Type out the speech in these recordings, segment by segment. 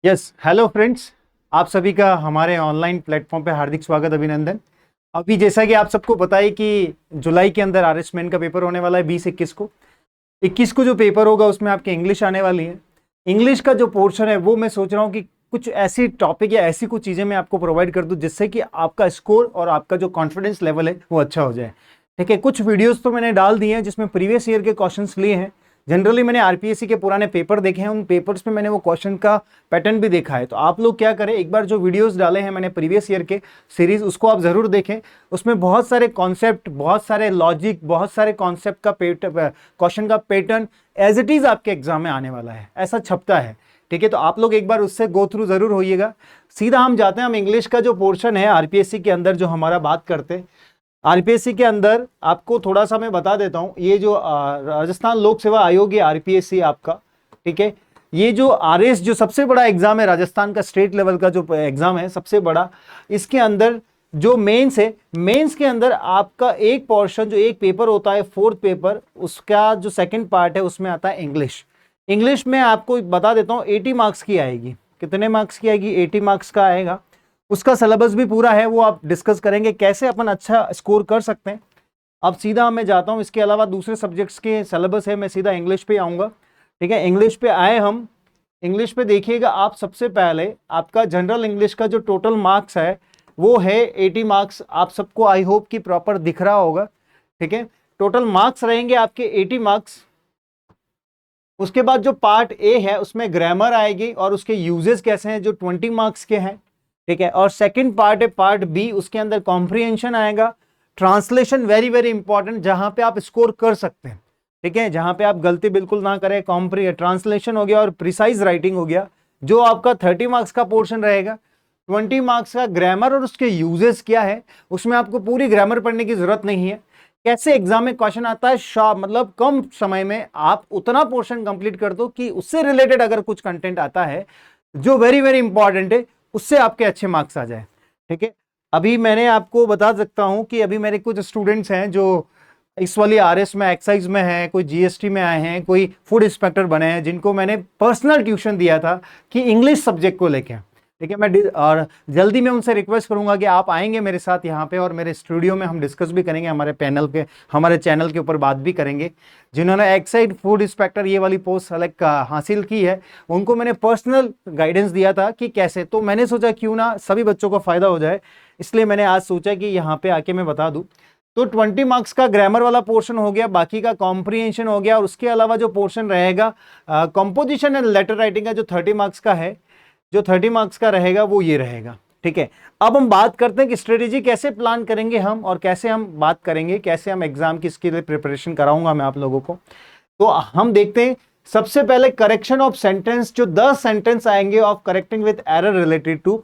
Yes hello friends. आप सभी का हमारे ऑनलाइन प्लेटफॉर्म पे हार्दिक स्वागत, अभिनंदन। अभी जैसा कि आप सबको पता है कि जुलाई के अंदर आरएसमेन का पेपर होने वाला है 20-21 को। 21 को जो पेपर होगा उसमें आपकी इंग्लिश आने वाली है। इंग्लिश का जो पोर्शन है वो मैं सोच रहा हूँ कि कुछ ऐसी टॉपिक या ऐसी कुछ चीज़ें मैं आपको प्रोवाइड कर दूँ जिससे कि आपका स्कोर और आपका जो कॉन्फिडेंस लेवल है वो अच्छा हो जाए। ठीक है, कुछ वीडियोस तो मैंने डाल दिए हैं जिसमें प्रीवियस ईयर के क्वेश्चंस लिए हैं। जनरली मैंने आरपीएससी के पुराने पेपर देखे हैं, उन पेपर्स में मैंने वो क्वेश्चन का पैटर्न भी देखा है। तो आप लोग क्या करें, एक बार जो वीडियोस डाले हैं मैंने प्रीवियस ईयर के सीरीज, उसको आप जरूर देखें। उसमें बहुत सारे कॉन्सेप्ट, बहुत सारे लॉजिक, बहुत सारे कॉन्सेप्ट का क्वेश्चन का पैटर्न एज इट इज आपके एग्जाम में आने वाला है, ऐसा छपता है। ठीक है, तो आप लोग एक बार उससे गो थ्रू जरूर होइएगा। सीधा हम जाते हैं, हम इंग्लिश का जो पोर्शन है आरपीएससी के अंदर जो हमारा बात करते हैं। आरपीएससी के अंदर आपको थोड़ा सा मैं बता देता हूं, ये जो राजस्थान लोक सेवा आयोग है आरपीएससी आपका, ठीक है, ये जो आरएस जो सबसे बड़ा एग्जाम है राजस्थान का, स्टेट लेवल का जो एग्जाम है सबसे बड़ा, इसके अंदर जो मेंस है, मेंस के अंदर आपका एक पोर्शन जो एक पेपर होता है, फोर्थ पेपर, उसका जो सेकंड पार्ट है उसमें आता है इंग्लिश। इंग्लिश में आपको बता देता हूँ 80 मार्क्स की आएगी। कितने मार्क्स की आएगी? 80 मार्क्स का आएगा। उसका सिलेबस भी पूरा है, वो आप डिस्कस करेंगे कैसे अपन अच्छा स्कोर कर सकते हैं। अब सीधा मैं जाता हूं, इसके अलावा दूसरे सब्जेक्ट्स के सिलेबस है, मैं सीधा इंग्लिश पे आऊंगा। ठीक है, इंग्लिश पे आए हम। इंग्लिश पे देखिएगा आप, सबसे पहले आपका जनरल इंग्लिश का जो टोटल मार्क्स है वो है 80 मार्क्स। आप सबको आई होप कि प्रॉपर दिख रहा होगा। ठीक है, टोटल मार्क्स रहेंगे आपके 80 मार्क्स। उसके बाद जो पार्ट ए है उसमें ग्रामर आएगी और उसके यूजेस कैसे हैं जो 20 मार्क्स के हैं। ठीक है, और सेकंड पार्ट है पार्ट बी, उसके अंदर कॉम्प्रिहेंशन आएगा, ट्रांसलेशन वेरी वेरी इंपॉर्टेंट, जहां पे आप स्कोर कर सकते हैं। ठीक है, जहां पे आप गलती बिल्कुल ना करें। ट्रांसलेशन हो गया और प्रिसाइज राइटिंग हो गया, जो आपका 30 मार्क्स का पोर्शन रहेगा। 20 मार्क्स का ग्रामर और उसके यूजेस क्या है, उसमें आपको पूरी ग्रामर पढ़ने की जरूरत नहीं है। कैसे एग्जाम में क्वेश्चन आता है, शॉर्ट मतलब कम समय में आप उतना पोर्शन कंप्लीट कर दो कि उससे रिलेटेड अगर कुछ कंटेंट आता है जो वेरी वेरी इंपॉर्टेंट है, उससे आपके अच्छे मार्क्स आ जाए। ठीक है, अभी मैंने आपको बता सकता हूं कि अभी मेरे कुछ स्टूडेंट्स हैं जो इस वाली आरएस में, एक्साइज में है, कोई जीएसटी में आए हैं, कोई फूड इंस्पेक्टर बने हैं, जिनको मैंने पर्सनल ट्यूशन दिया था कि इंग्लिश सब्जेक्ट को लेके। ठीक है, और जल्दी मैं उनसे रिक्वेस्ट करूंगा कि आप आएंगे मेरे साथ यहाँ पे और मेरे स्टूडियो में हम डिस्कस भी करेंगे, हमारे पैनल के, हमारे चैनल के ऊपर बात भी करेंगे। जिन्होंने एक्साइज फूड इंस्पेक्टर ये वाली पोस्ट सेलेक्ट हासिल की है, उनको मैंने पर्सनल गाइडेंस दिया था कि कैसे, तो मैंने सोचा क्यों ना सभी बच्चों को फायदा हो जाए, इसलिए मैंने आज सोचा कि यहाँ पे आके मैं बता दूं। तो 20 मार्क्स का ग्रामर वाला पोर्शन हो गया, बाकी का कॉम्प्रिहेंशन हो गया, और उसके अलावा जो पोर्शन रहेगा कंपोजिशन एंड लेटर राइटिंग का जो 30 मार्क्स का है, जो 30 मार्क्स का रहेगा वो ये रहेगा। ठीक है, अब हम बात करते हैं कि स्ट्रेटेजी कैसे प्लान करेंगे हम, और कैसे हम बात करेंगे, कैसे हम एग्जाम की इसके लिए प्रिपरेशन कराऊंगा मैं आप लोगों को। तो हम देखते हैं सबसे पहले करेक्शन ऑफ सेंटेंस, जो 10 सेंटेंस आएंगे of correcting with error related to.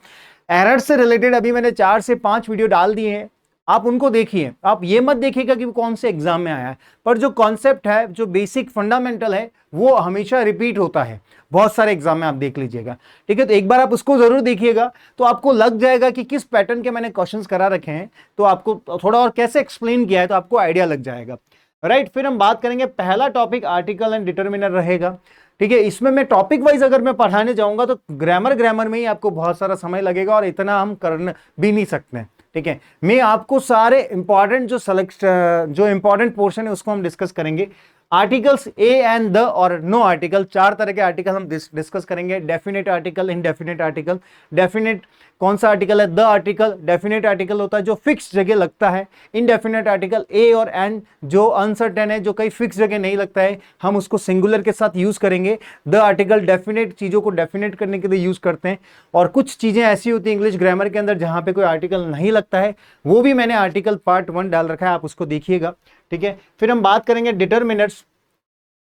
Error से रिलेटेड अभी मैंने 4 से 5 वीडियो डाल दिए हैं, आप उनको देखिए। आप ये मत देखिएगा कि वो कौन से एग्जाम में आया है, पर जो कॉन्सेप्ट है, जो बेसिक फंडामेंटल है, वो हमेशा रिपीट होता है बहुत सारे एग्जाम में, आप देख लीजिएगा। ठीक है, तो एक बार आप उसको जरूर देखिएगा, तो आपको लग जाएगा कि किस पैटर्न के मैंने क्वेश्चंस करा रखे हैं, तो आपको थोड़ा और कैसे एक्सप्लेन किया है तो आपको आइडिया लग जाएगा। राइट, फिर हम बात करेंगे, पहला टॉपिक आर्टिकल एंड डिटर्मिनर रहेगा। ठीक है, इसमें मैं टॉपिक वाइज अगर मैं पढ़ाने जाऊंगा तो ग्रामर में ही आपको बहुत सारा समय लगेगा और इतना हम कर भी नहीं सकते। ठीक है, मैं आपको सारे इंपॉर्टेंट जो इंपॉर्टेंट पोर्शन है उसको हम डिस्कस करेंगे। आर्टिकल्स ए एंड द और नो आर्टिकल, 4 तरह के आर्टिकल हम डिस्कस करेंगे। Definite article, indefinite article. Definite कौन सा आर्टिकल है? The article. डेफिनेट आर्टिकल होता है जो फिक्स जगह लगता है। इनडेफिनेट आर्टिकल ए और एंड जो अनसर्टेन है, जो कहीं फिक्स जगह नहीं लगता है, हम उसको सिंगुलर के साथ यूज करेंगे। द आर्टिकल डेफिनेट चीजों को डेफिनेट करने के लिए यूज करते हैं। और कुछ चीजें ऐसी होती है इंग्लिश ग्रामर के अंदर जहां पे कोई आर्टिकल नहीं लगता है, वो भी मैंने आर्टिकल पार्ट 1 डाल रखा है, आप उसको देखिएगा। ठीक है, फिर हम बात करेंगे डिटर्मिनर्स।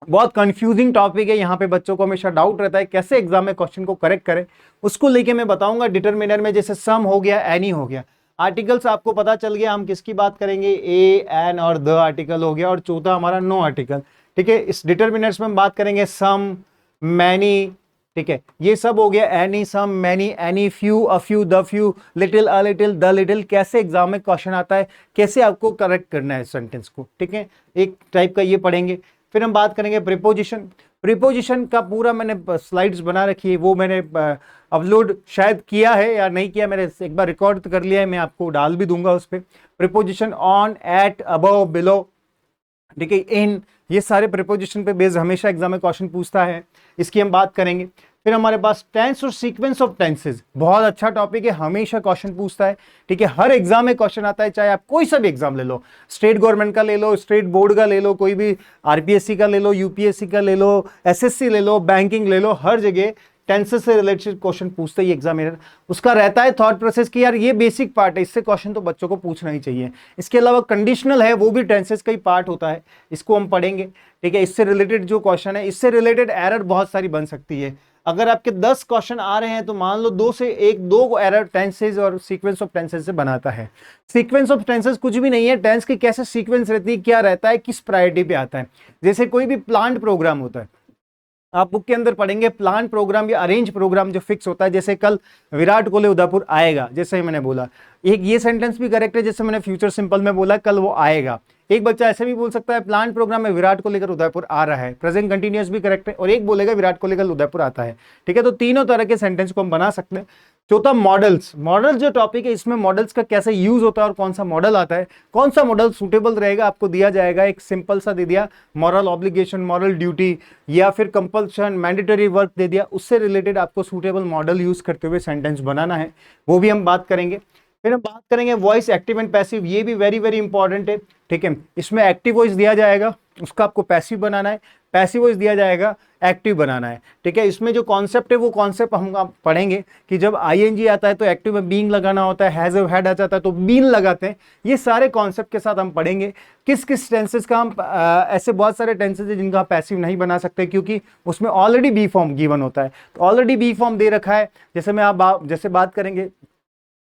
बहुत कंफ्यूजिंग टॉपिक है, यहाँ पे बच्चों को हमेशा डाउट रहता है कैसे एग्जाम में क्वेश्चन को करेक्ट करें, उसको लेके मैं बताऊंगा। डिटर्मिनर में जैसे सम हो गया, एनी हो गया। आर्टिकल्स आपको पता चल गया हम किसकी बात करेंगे, ए, एन और द आर्टिकल हो गया, और चौथा हमारा नो आर्टिकल। ठीक है, इस डिटर्मिनर्स में हम बात करेंगे सम, मैनी। ठीक है, ये सब हो गया, any, some, many, any, few, a few, the few, little, a little, the little. कैसे एग्जाम में क्वेश्चन आता है, कैसे आपको करेक्ट करना है सेंटेंस को। ठीक है, एक टाइप का ये पढ़ेंगे। फिर हम बात करेंगे प्रीपोजिशन। प्रीपोजिशन का पूरा मैंने स्लाइड्स बना रखी है, वो मैंने अपलोड शायद किया है या नहीं किया, मैंने एक बार रिकॉर्ड कर लिया है, मैं आपको डाल भी दूंगा उस पर। Preposition on, at, above, below, ठीक है, इन, ये सारे प्रीपोजिशन पे बेस्ड हमेशा एग्जाम में क्वेश्चन पूछता है, इसकी हम बात करेंगे। फिर हमारे पास टेंस और सीक्वेंस ऑफ टेंसेज, बहुत अच्छा टॉपिक है, हमेशा क्वेश्चन पूछता है, ठीक है, हर एग्जाम में क्वेश्चन आता है, चाहे आप कोई सा भी एग्जाम ले लो, स्टेट गवर्नमेंट का ले लो, स्टेट बोर्ड का ले लो, कोई भी आरपीएससी का ले लो, यूपीएससी का ले लो, एसएससी ले लो, बैंकिंग ले लो, हर जगह टेंसेस से रिलेटेड क्वेश्चन पूछते ही एग्जामिनर। उसका रहता है थॉट प्रोसेस कि यार ये बेसिक पार्ट है, इससे क्वेश्चन तो बच्चों को पूछना ही चाहिए। इसके अलावा कंडीशनल है, वो भी टेंसेस का ही पार्ट होता है, इसको हम पढ़ेंगे, ठीक है। इससे रिलेटेड जो क्वेश्चन है, इससे रिलेटेड एरर बहुत सारी बन सकती है। अगर आपके 10 क्वेश्चन आ रहे हैं तो मान लो 2 एरर टेंसेज और सीक्वेंस ऑफ टेंसेज से बनाता है। सीक्वेंस ऑफ टेंसेज कुछ भी नहीं है, टेंस की कैसे सीक्वेंस रहती है, क्या रहता है, किस प्रायोरिटी पे आता है। जैसे कोई भी प्लान्ड प्रोग्राम होता है, आप बुक के अंदर पढ़ेंगे प्लान प्रोग्राम या अरेंज प्रोग्राम जो फिक्स होता है, जैसे कल विराट कोहली उदयपुर आएगा, जैसे मैंने बोला, एक ये सेंटेंस भी करेक्ट है, जैसे मैंने फ्यूचर सिंपल में बोला कल वो आएगा। एक बच्चा ऐसे भी बोल सकता है प्लान प्रोग्राम में विराट को लेकर उदयपुर आ रहा है, प्रेजेंट कंटिन्यूअस भी करेक्ट है, और एक बोलेगा विराट को लेकर उदयपुर आता है, ठीक है। तो तीनों तरह के सेंटेंस को हम बना सकते हैं। चौथा मॉडल्स, मॉडल जो टॉपिक है, इसमें मॉडल्स का कैसे यूज होता है और कौन सा मॉडल आता है, कौन सा मॉडल सुटेबल रहेगा, आपको दिया जाएगा। एक सिंपल सा दे दिया, मॉरल ऑब्लिगेशन, मॉरल ड्यूटी, या फिर कंपल्शन, मैंडेटरी वर्क दे दिया, उससे रिलेटेड आपको सुटेबल मॉडल यूज करते हुए सेंटेंस बनाना है, वो भी हम बात करेंगे। फिर हम बात करेंगे वॉइस एक्टिव एंड पैसिव, ये भी वेरी वेरी इंपॉर्टेंट है, ठीक है। इसमें एक्टिव वॉइस दिया जाएगा, उसका आपको पैसिव बनाना है, पैसिव वॉइस दिया जाएगा, एक्टिव बनाना है, ठीक है। इसमें जो कॉन्सेप्ट है वो कॉन्सेप्ट हम पढ़ेंगे कि जब आईएनजी आता है तो एक्टिव में बीइंग लगाना होता है, हैज और हैड आ जाता है तो बीन लगाते हैं, ये सारे कॉन्सेप्ट के साथ हम पढ़ेंगे। किस किस टेंसेस का हम ऐसे बहुत सारे टेंसेस है जिनका पैसिव नहीं बना सकते, क्योंकि उसमें ऑलरेडी बी फॉर्म गिवन होता है, तो ऑलरेडी बी फॉर्म दे रखा है। जैसे मैं आप जैसे बात करेंगे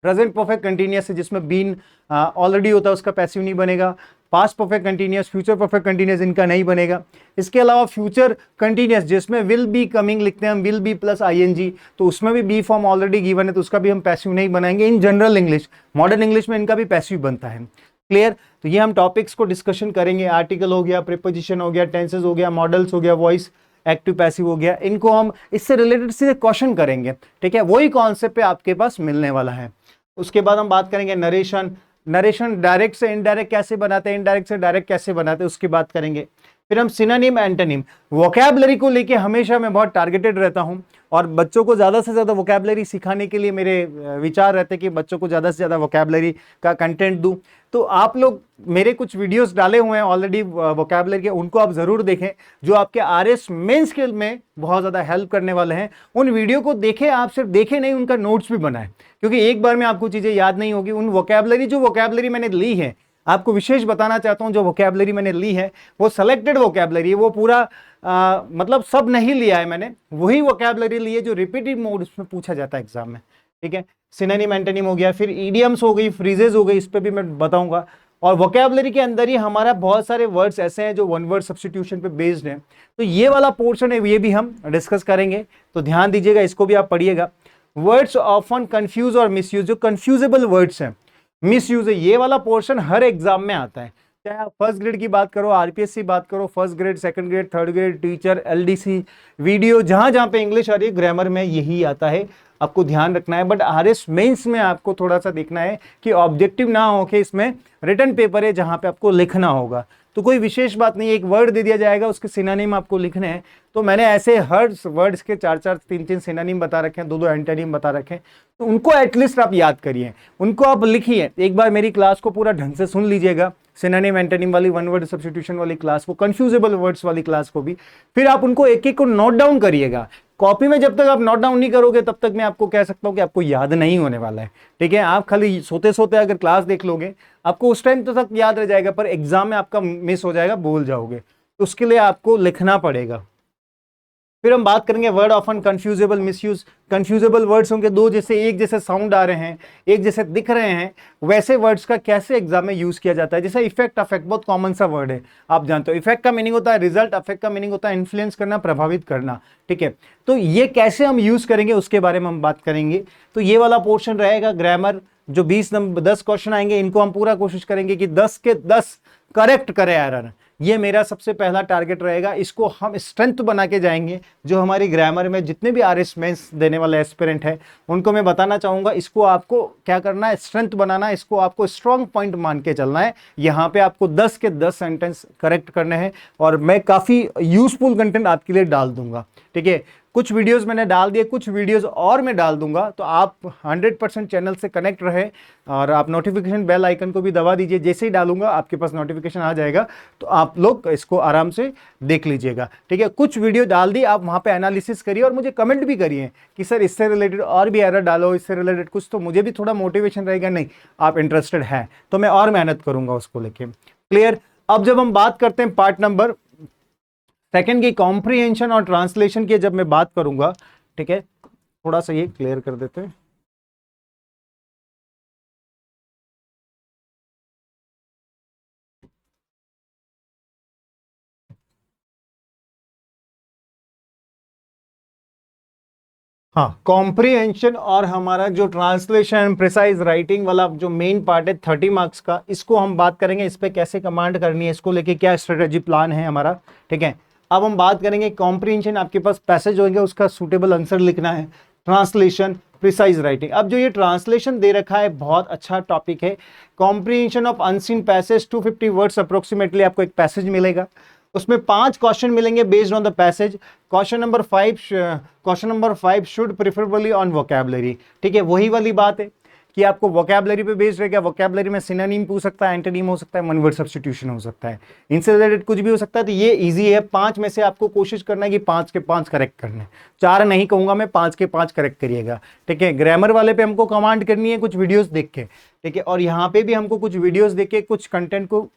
प्रेजेंट परफेक्ट कंटिन्यूअस है, जिसमें बीन ऑलरेडी होता है, उसका पैसिव नहीं बनेगा। Past perfect continuous, future perfect continuous, इनका नहीं बनेगा। इसके अलावा फ्यूचर कंटिन्यूअस जिसमें विल बी कमिंग लिखते हैं हम, विल बी प्लस आईएनजी, तो उसमें भी बी फॉर्म ऑलरेडी गिवन है, तो उसका भी हम पैसिव नहीं बनाएंगे। In general English, modern English में इनका भी पैसिव बनता है। क्लियर? तो ये हम टॉपिक्स को डिस्कशन करेंगे, आर्टिकल हो गया, प्रीपोजिशन हो गया, टेंसेज हो गया, मॉडल्स हो गया, वॉइस एक्टिव पैसिव हो गया, इनको हम इससे रिलेटेड सीधे क्वेश्चन करेंगे, ठीक है। वही कॉन्सेप्ट पे आपके पास मिलने वाला है। उसके बाद हम बात करेंगे नरेशन, नरेशन डायरेक्ट से इनडायरेक्ट कैसे बनाते हैं, इनडायरेक्ट से डायरेक्ट कैसे बनाते हैं, उसकी बात करेंगे। फिर हम सिनोनिम, एंटोनिम, वोकैबुलरी को लेके हमेशा मैं बहुत टारगेटेड रहता हूं, और बच्चों को ज़्यादा से ज़्यादा वोकैबुलरी सिखाने के लिए मेरे विचार रहते हैं कि बच्चों को ज़्यादा से ज़्यादा वोकैबुलरी का कंटेंट दूं। तो आप लोग मेरे कुछ वीडियोस डाले हुए हैं ऑलरेडी वोकैबुलरी के, उनको आप ज़रूर देखें, जो आपके आरएस मेंस के में बहुत ज़्यादा हेल्प करने वाले हैं। उन वीडियो को देखें, आप सिर्फ देखें नहीं, उनका नोट्स भी बनाएं, क्योंकि एक बार में आपको चीज़ें याद नहीं होगी। उन वोकैबुलरी जो वोकैबुलरी मैंने ली है, आपको विशेष बताना चाहता हूं, जो वोकैबुलरी मैंने ली है वो सेलेक्टेड वोकैबुलरी है, वो पूरा मतलब सब नहीं लिया है मैंने, वही वोकैबुलरी ली है जो रिपीटेड मोड उसमें पूछा जाता है एग्जाम में, ठीक है। सिनोनिम, एंटोनिम हो गया, फिर इडियम्स हो गई, फ्रीजेज हो गई, इस पे भी मैं बताऊंगा। और वोकैबुलरी के अंदर ही हमारा बहुत सारे वर्ड्स ऐसे हैं जो वन वर्ड सब्स्टिट्यूशन पे बेस्ड हैं, तो ये वाला पोर्शन है, ये भी हम डिस्कस करेंगे, तो ध्यान दीजिएगा, इसको भी आप पढ़िएगा। वर्ड्स ऑफन कंफ्यूज और मिसयूज, जो कंफ्यूजेबल वर्ड्स हैं, मिसयूज है, ये वाला पोर्शन हर एग्जाम में आता है, चाहे आप फर्स्ट ग्रेड की बात करो, आरपीएससी बात करो, first grade, second grade, third grade, teacher, LDC, video, जहां जहां पे इंग्लिश आ रही है, ग्रामर में यही आता है, आपको ध्यान रखना है। बट आरएस मेंस में आपको थोड़ा सा देखना है कि ऑब्जेक्टिव ना हो कि इसमें रिटन पेपर है जहां पे आपको लिखना होगा, तो कोई विशेष बात नहीं है, एक वर्ड दे दिया जाएगा, उसके सिनोनिम आपको लिखने हैं। तो मैंने ऐसे हर वर्ड्स के 4-4, 3-3 सिनोनिम बता रखे हैं, 2-2 एंटोनिम बता रखे हैं, तो उनको एटलीस्ट आप याद करिए, उनको आप लिखिए। एक बार मेरी क्लास को पूरा ढंग से सुन लीजिएगा, सिनोनिम, एंटोनिम वाली, वन वर्ड सब्स्टिट्यूशन वाली क्लास को, कंफ्यूजेबल वर्ड्स वाली क्लास को भी, फिर आप उनको एक एक को नोट डाउन करिएगा। कॉपी में जब तक आप नोट डाउन नहीं करोगे तब तक मैं आपको कह सकता हूं कि आपको याद नहीं होने वाला है, ठीक है। आप खाली सोते सोते अगर क्लास देख लोगे, आपको उस टाइम तो तक याद रह जाएगा, पर एग्जाम में आपका मिस हो जाएगा, भूल जाओगे, तो उसके लिए आपको लिखना पड़ेगा। फिर हम बात करेंगे वर्ड ऑफन कंफ्यूजेबल, मिसयूज। कंफ्यूजेबल वर्ड्स होंगे दो, जैसे एक जैसे साउंड आ रहे हैं, एक जैसे दिख रहे हैं, वैसे वर्ड्स का कैसे एग्जाम में यूज किया जाता है। जैसे इफेक्ट, अफेक्ट बहुत कॉमन सा वर्ड है, आप जानते हो। इफेक्ट का मीनिंग होता है रिजल्ट, अफेक्ट का मीनिंग होता है इन्फ्लुएंस करना, प्रभावित करना, ठीक है। तो ये कैसे हम यूज करेंगे उसके बारे में हम बात करेंगे। तो ये वाला पोर्शन रहेगा ग्रामर, जो 10 क्वेश्चन आएंगे, इनको हम पूरा कोशिश करेंगे कि 10 के 10 करेक्ट करें एरर, ये मेरा सबसे पहला टारगेट रहेगा। इसको हम स्ट्रेंथ बना के जाएंगे। जो हमारी ग्रामर में जितने भी RS मेंस देने वाले एस्पिरेंट है उनको मैं बताना चाहूँगा, इसको आपको क्या करना है, स्ट्रेंथ बनाना है, इसको आपको स्ट्रॉन्ग पॉइंट मान के चलना है। यहाँ पे आपको 10 के 10 सेंटेंस करेक्ट करने हैं और मैं काफ़ी यूजफुल कंटेंट आपके लिए डाल दूंगा। ठीक है, कुछ वीडियोस मैंने डाल दिए, कुछ वीडियोस और मैं डाल दूंगा, तो आप 100% चैनल से कनेक्ट रहे और आप नोटिफिकेशन बेल आइकन को भी दबा दीजिए। जैसे ही डालूंगा आपके पास नोटिफिकेशन आ जाएगा, तो आप लोग इसको आराम से देख लीजिएगा। ठीक है, कुछ वीडियो डाल दी, आप वहाँ पे एनालिसिस करिए और मुझे कमेंट भी करिए कि सर इससे रिलेटेड और भी एरर डालो, इससे रिलेटेड कुछ, तो मुझे भी थोड़ा मोटिवेशन रहेगा, नहीं आप इंटरेस्टेड हैं तो मैं और मेहनत करूंगा उसको लेके। क्लियर। अब जब हम बात करते हैं पार्ट नंबर सेकंड की कॉम्प्रिहेंशन और ट्रांसलेशन की जब मैं बात करूंगा, ठीक है, थोड़ा सा ये क्लियर कर देते हैं। हाँ, कॉम्प्रिहेंशन और हमारा जो ट्रांसलेशन प्रिसाइज राइटिंग वाला जो मेन पार्ट है 30 मार्क्स का, इसको हम बात करेंगे, इस पे कैसे कमांड करनी है, इसको लेके क्या स्ट्रेटेजी प्लान है हमारा। ठीक है, अब हम बात करेंगे कॉम्प्रिहेंशन, आपके पास पैसेज होंगे, उसका सूटेबल आंसर लिखना है। Translation, precise writing. अब जो ये ट्रांसलेशन दे रखा है बहुत अच्छा टॉपिक है। Comprehension of unseen passage, 250 words approximately आपको एक पैसेज मिलेगा, उसमें 5 क्वेश्चन मिलेंगे based on the passage. Question number 5 should preferably on vocabulary. ठीक है, वही वाली बात है कि आपको वोकैबुलरी पे बेस्ड रहेगा। वोकैबुलरी में सिनोनिम पूछ सकता है, एंटोनिम हो सकता है, वन वर्ड सब्स्टिट्यूशन हो सकता है, इनसे रिलेटेड कुछ भी हो सकता है। तो ये इजी है। 5 में से आपको कोशिश करना है कि 5 के 5 करेक्ट करने, 4 नहीं कहूंगा मैं, 5 के 5 करेक्ट करिएगा। ठीक है, ग्रामर वाले पे हमको कमांड करनी है कुछ वीडियोस देख के। ठीक है, और यहाँ पे भी हमको कुछ वीडियोस देख के कुछ कंटेंट को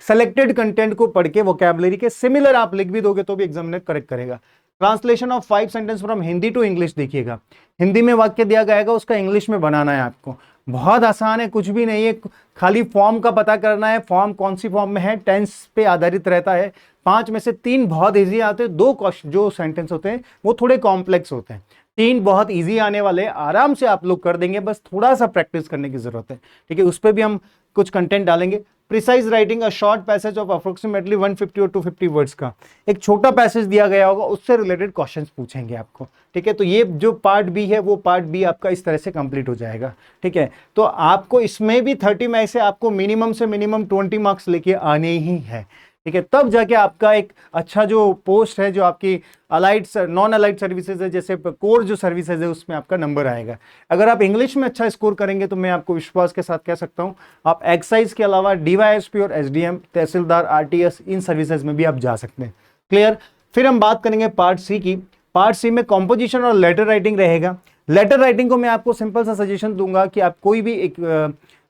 सेलेक्टेड कंटेंट को पढ़ के वोकैबुलरी के सिमिलर आप लिख भी दोगे तो भी एग्जामिनर करेक्ट करेगा। Translation of 5 sentence from Hindi to English देखिएगा, हिंदी में वाक्य दिया गया उसका इंग्लिश में बनाना है आपको। बहुत आसान है, कुछ भी नहीं है, खाली फॉर्म का पता करना है। फॉर्म कौन सी फॉर्म में है, टेंस पे आधारित रहता है। 5 में से 3 बहुत इजी आते हैं, 2 जो सेंटेंस होते हैं वो थोड़े कॉम्प्लेक्स होते हैं। 3 बहुत इजी आने वाले, आराम से आप लोग कर देंगे, बस थोड़ा सा प्रैक्टिस करने की जरूरत है। ठीक है, उस पर भी हम कुछ कंटेंट डालेंगे। Precise writing, a short passage of approximately 150 और 250 वर्ड्स का एक छोटा पैसेज दिया गया होगा, उससे रिलेटेड क्वेश्चंस पूछेंगे आपको। ठीक है, तो ये जो पार्ट बी है वो पार्ट बी आपका इस तरह से कंप्लीट हो जाएगा। ठीक है, तो आपको इसमें भी 30 में से आपको मिनिमम से मिनिमम 20 मार्क्स लेके आने ही है। ठीक है, तब जाके आपका एक अच्छा जो पोस्ट है, जो आपकी अलाइड नॉन अलाइड सर्विसेज है, जैसे कोर जो सर्विसेज है, उसमें आपका नंबर आएगा। अगर आप इंग्लिश में अच्छा स्कोर करेंगे तो मैं आपको विश्वास के साथ कह सकता हूं आप एक्साइज के अलावा DYSP और SDM, तहसीलदार, RTS, इन सर्विसेज में भी आप जा सकते हैं। क्लियर। फिर हम बात करेंगे पार्ट सी की। पार्ट सी में कॉम्पोजिशन और लेटर राइटिंग रहेगा। लेटर राइटिंग को मैं आपको सिंपल सा सजेशन दूंगा कि आप कोई भी एक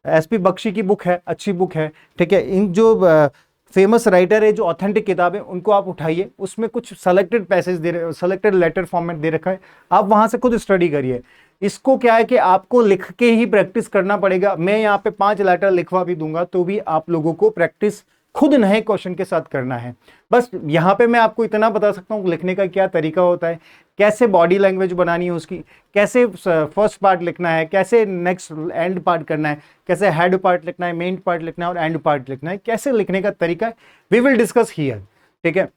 SP बख्शी की बुक है, अच्छी बुक है। ठीक है, इन जो फेमस राइटर है, जो ऑथेंटिक किताब है, उनको आप उठाइए, उसमें कुछ selected passage selected letter format दे रखा है, आप वहां से खुद स्टडी करिए। इसको क्या है कि आपको लिख के ही प्रैक्टिस करना पड़ेगा। मैं यहाँ पे 5 लेटर लिखवा भी दूंगा तो भी आप लोगों को प्रैक्टिस खुद नए क्वेश्चन के साथ करना है। बस यहाँ पे मैं आपको इतना बता सकता हूँ लिखने का क्या तरीका होता है, कैसे बॉडी लैंग्वेज बनानी है उसकी, कैसे फर्स्ट पार्ट लिखना है, कैसे नेक्स्ट एंड पार्ट करना है, कैसे हेड पार्ट लिखना है, मेन पार्ट लिखना है और एंड पार्ट लिखना है, कैसे लिखने का तरीका है, वी विल डिस्कस हियर। ठीक है,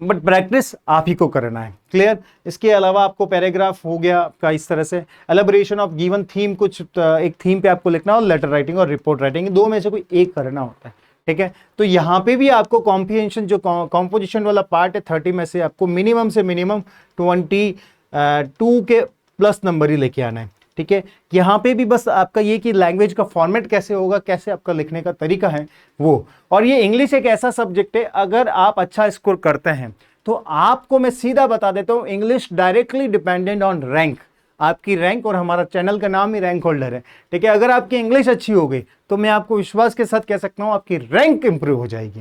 बट प्रैक्टिस आप ही को करना है। क्लियर। इसके अलावा आपको पैराग्राफ हो गया आपका इस तरह से, एलेबोरेशन ऑफ गिवन थीम, कुछ एक थीम पे आपको लिखना और लेटर राइटिंग और रिपोर्ट राइटिंग, दो में से कोई एक करना होता है। ठीक है, तो यहाँ पे भी आपको कॉम्प्रिहेंशन जो कॉम्पोजिशन वाला पार्ट है 30 में से आपको मिनिमम से मिनिमम 22 के प्लस नंबर ही लेके आना है। ठीक है, यहाँ पे भी बस आपका ये कि लैंग्वेज का फॉर्मेट कैसे होगा, कैसे आपका लिखने का तरीका है वो। और ये इंग्लिश एक ऐसा सब्जेक्ट है, अगर आप अच्छा स्कोर करते हैं तो आपको मैं सीधा बता देता हूँ, English directly dependent on rank. आपकी रैंक, और हमारा चैनल का नाम ही रैंक होल्डर है। ठीक है, अगर आपकी इंग्लिश अच्छी हो गई तो मैं आपको विश्वास के साथ कह सकता हूँ आपकी रैंक इंप्रूव हो जाएगी।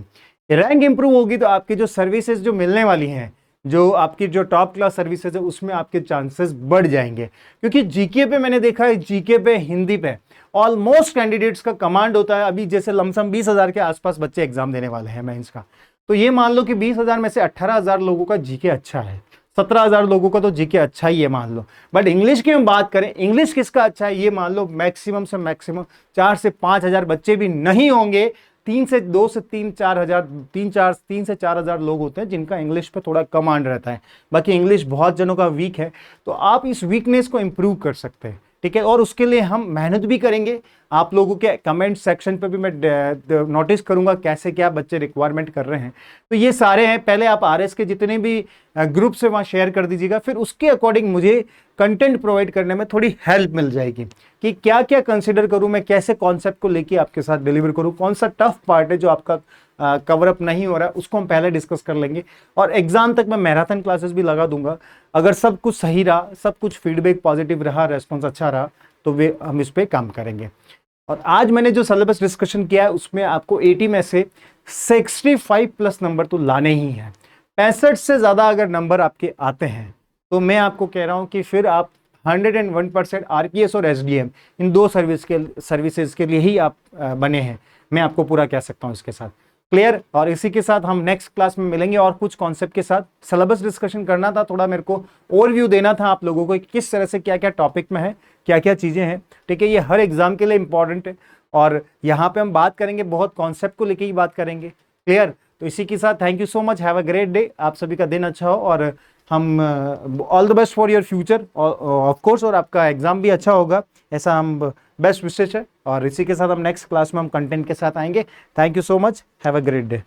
रैंक इंप्रूव होगी तो आपकी जो सर्विसेज जो मिलने वाली हैं, जो आपकी जो टॉप क्लास सर्विसेज है, उसमें आपके चांसेस बढ़ जाएंगे। क्योंकि जीके पे मैंने देखा है, जीके पे, हिंदी पे ऑलमोस्ट कैंडिडेट्स का कमांड होता है। अभी जैसे लमसम 20,000 के आसपास बच्चे एग्जाम देने वाले हैं मेंस का, तो ये मान लो कि 20,000 में से 18,000 लोगों का जीके अच्छा है, 17,000 लोगों का तो जीके अच्छा ही है मान लो। बट इंग्लिश की हम बात करें, इंग्लिश किसका अच्छा है, ये मान लो मैक्सिमम से मैक्सिमम 4 से 5,000 बच्चे भी नहीं होंगे, तीन से चार हजार लोग होते हैं जिनका इंग्लिश पे थोड़ा कमांड रहता है। बाकी इंग्लिश बहुत जनों का वीक है, तो आप इस वीकनेस को इंप्रूव कर सकते हैं, ठीक है। और उसके लिए हम मेहनत भी करेंगे। आप लोगों के कमेंट सेक्शन पे भी मैं नोटिस करूंगा कैसे क्या बच्चे रिक्वायरमेंट कर रहे हैं। तो ये सारे हैं, पहले आप आरएस के जितने भी ग्रुप से वहाँ शेयर कर दीजिएगा, फिर उसके अकॉर्डिंग मुझे कंटेंट प्रोवाइड करने में थोड़ी हेल्प मिल जाएगी कि क्या क्या कंसिडर करूं मैं, कैसे कॉन्सेप्ट को लेके आपके साथ डिलीवर करूं, कौन सा टफ पार्ट है जो आपका कवर अप नहीं हो रहा है, उसको हम पहले डिस्कस कर लेंगे। और एग्जाम तक मैं मैराथन क्लासेस भी लगा दूंगा। अगर सब कुछ सही रहा, सब कुछ फीडबैक पॉजिटिव रहा, रेस्पॉन्स अच्छा रहा, तो वे हम इस पर काम करेंगे। और आज मैंने जो सिलेबस डिस्कशन किया है उसमें आपको 80 में से 65 प्लस नंबर तो लाने ही हैं। 65 से ज़्यादा अगर नंबर आपके आते हैं तो मैं आपको कह रहा हूं कि फिर आप 101% आरपीएस और एसडीएम इन दो सर्विसेज के लिए ही आप बने हैं। मैं आपको पूरा कह सकता हूं इसके साथ। क्लियर? और इसी के साथ हम नेक्स्ट क्लास में मिलेंगे और कुछ कॉन्सेप्ट के साथ। सिलेबस डिस्कशन करना था, थोड़ा मेरे को ओवरव्यू देना था आप लोगों को कि किस तरह से क्या क्या टॉपिक में है, क्या क्या चीज़ें हैं, ठीक है। ये हर एग्जाम के लिए इंपॉर्टेंट है और यहाँ पे हम बात करेंगे, बहुत कॉन्सेप्ट को लेके ही बात करेंगे। क्लियर? तो इसी के साथ thank you so much, have a great day. आप सभी का दिन अच्छा हो और हम all the best for your future of course, और आपका एग्जाम भी अच्छा होगा, ऐसा हम बेस्ट विशेष है। और इसी के साथ हम नेक्स्ट क्लास में हम कंटेंट के साथ आएंगे। Thank you so much, have a great day.